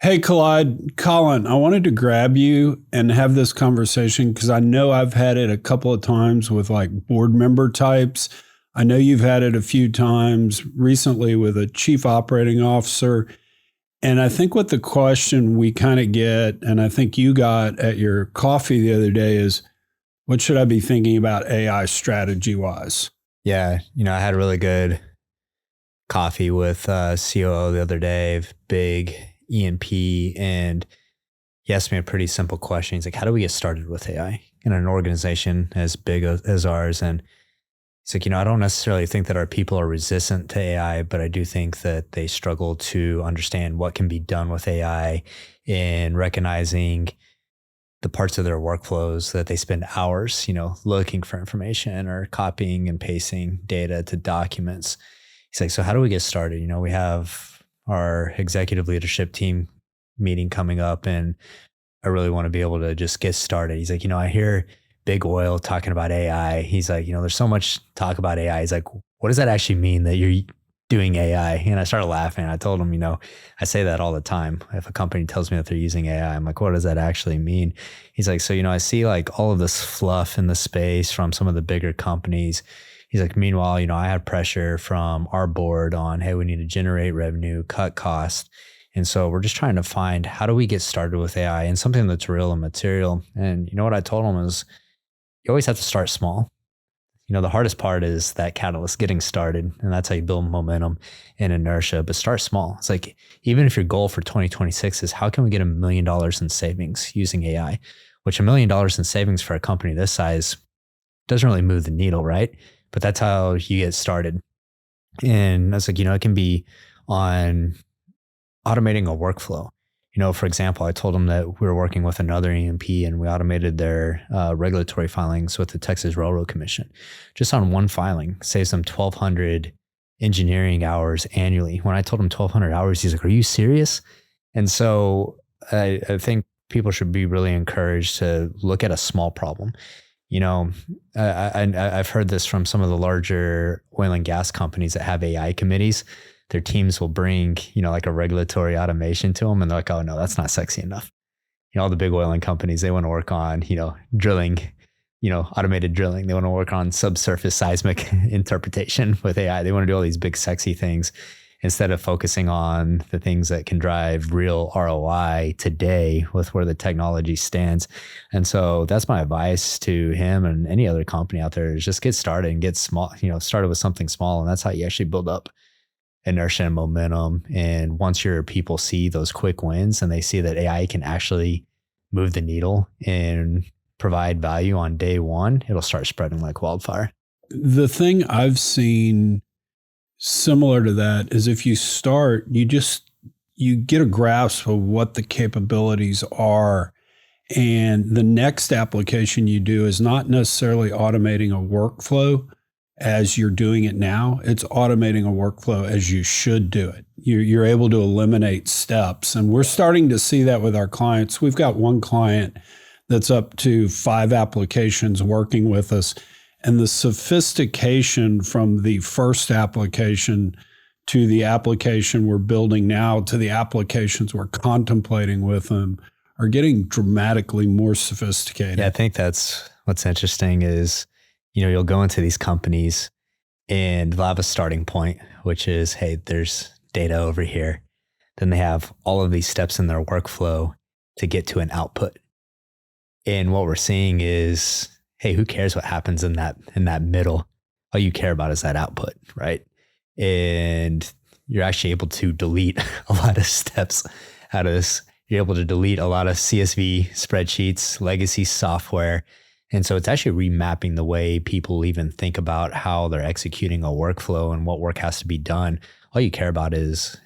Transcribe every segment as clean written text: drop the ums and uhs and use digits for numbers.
Hey, Colin, I wanted to grab you and have this conversation because I know I've had it a couple of times with like board member types. I know you've had it a few times recently with a chief operating officer. And I think what the question we kind of get, and I think you got at your coffee the other day is, what should I be thinking about AI strategy wise? Yeah, I had a really good coffee with COO the other day of big E&P, and he asked me a pretty simple question. He's like, how do we get started with AI in an organization as big as ours? And he's like, I don't necessarily think that our people are resistant to AI, but I do think that they struggle to understand what can be done with AI in recognizing the parts of their workflows that they spend hours, looking for information or copying and pasting data to documents. He's like, so how do we get started? We have our executive leadership team meeting coming up, and I really want to be able to just get started. He's like, I hear big oil talking about AI. He's like, there's so much talk about AI. He's like, what does that actually mean that you're doing AI? And I started laughing. I told him, I say that all the time. If a company tells me that they're using AI, I'm like, what does that actually mean? He's like, so, I see like all of this fluff in the space from some of the bigger companies. He's like, meanwhile, I have pressure from our board on, hey, we need to generate revenue, cut costs. And so we're just trying to find, how do we get started with AI and something that's real and material? And what I told him is, you always have to start small. The hardest part is that catalyst, getting started, and that's how you build momentum and inertia, but start small. It's like, even if your goal for 2026 is how can we get $1 million in savings using AI, which $1 million in savings for a company this size doesn't really move the needle, right? But that's how you get started. And I was like, it can be on automating a workflow. For example, I told them that we were working with another E&P and we automated their regulatory filings with the Texas Railroad Commission. Just on one filing, saves them 1,200 engineering hours annually. When I told him 1,200 hours, he's like, are you serious? And so I think people should be really encouraged to look at a small problem. I've heard this from some of the larger oil and gas companies that have AI committees. Their teams will bring, like a regulatory automation to them, and they're like, oh no, that's not sexy enough. All the big oil and companies, they want to work on, drilling, automated drilling. They want to work on subsurface seismic interpretation with AI. They want to do all these big, sexy things instead of focusing on the things that can drive real ROI today with where the technology stands. And so that's my advice to him and any other company out there, is just get started and get small, started with something small. And that's how you actually build up inertia and momentum. And once your people see those quick wins and they see that AI can actually move the needle and provide value on day one, it'll start spreading like wildfire. The thing I've seen similar to that is if you start, you get a grasp of what the capabilities are. And the next application you do is not necessarily automating a workflow as you're doing it now. It's automating a workflow as you should do it. You're able to eliminate steps. And we're starting to see that with our clients. We've got one client that's up to 5 applications working with us. And the sophistication from the first application to the application we're building now to the applications we're contemplating with them are getting dramatically more sophisticated. Yeah, I think that's what's interesting is, you'll go into these companies and they'll have a starting point, which is, hey, there's data over here. Then they have all of these steps in their workflow to get to an output. And what we're seeing is, hey, who cares what happens in that middle? All you care about is that output, right? And you're actually able to delete a lot of steps out of this. You're able to delete a lot of CSV spreadsheets, legacy software. And so it's actually remapping the way people even think about how they're executing a workflow and what work has to be done. All you care about is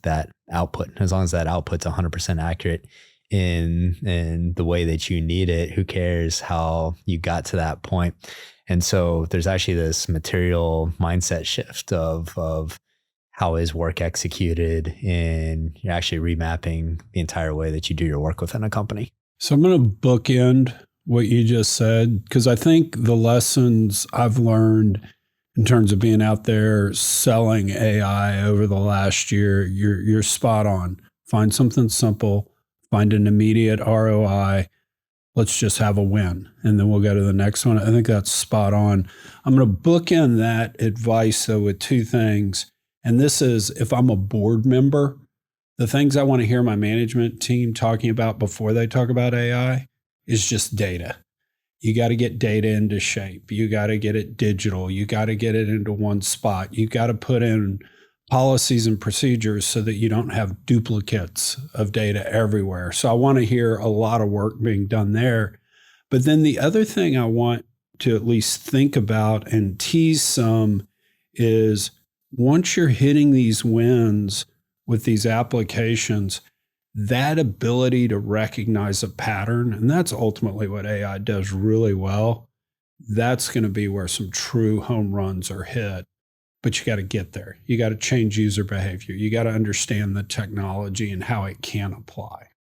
that output. As long as that output's 100% accurate in the way that you need it, who cares how you got to that point? And so there's actually this material mindset shift of how is work executed, and you're actually remapping the entire way that you do your work within a company. So I'm going to bookend what you just said, because I think the lessons I've learned in terms of being out there selling AI over the last year, you're spot on. Find something simple, find an immediate ROI. Let's just have a win. And then we'll go to the next one. I think that's spot on. I'm going to bookend that advice, though, with two things. And this is, if I'm a board member, the things I want to hear my management team talking about before they talk about AI is just data. You got to get data into shape. You got to get it digital. You got to get it into one spot. You got to put in policies and procedures so that you don't have duplicates of data everywhere. So I want to hear a lot of work being done there. But then the other thing I want to at least think about and tease some is once you're hitting these wins with these applications, that ability to recognize a pattern, and that's ultimately what AI does really well, that's going to be where some true home runs are hit. But you got to get there. You got to change user behavior. You got to understand the technology and how it can apply.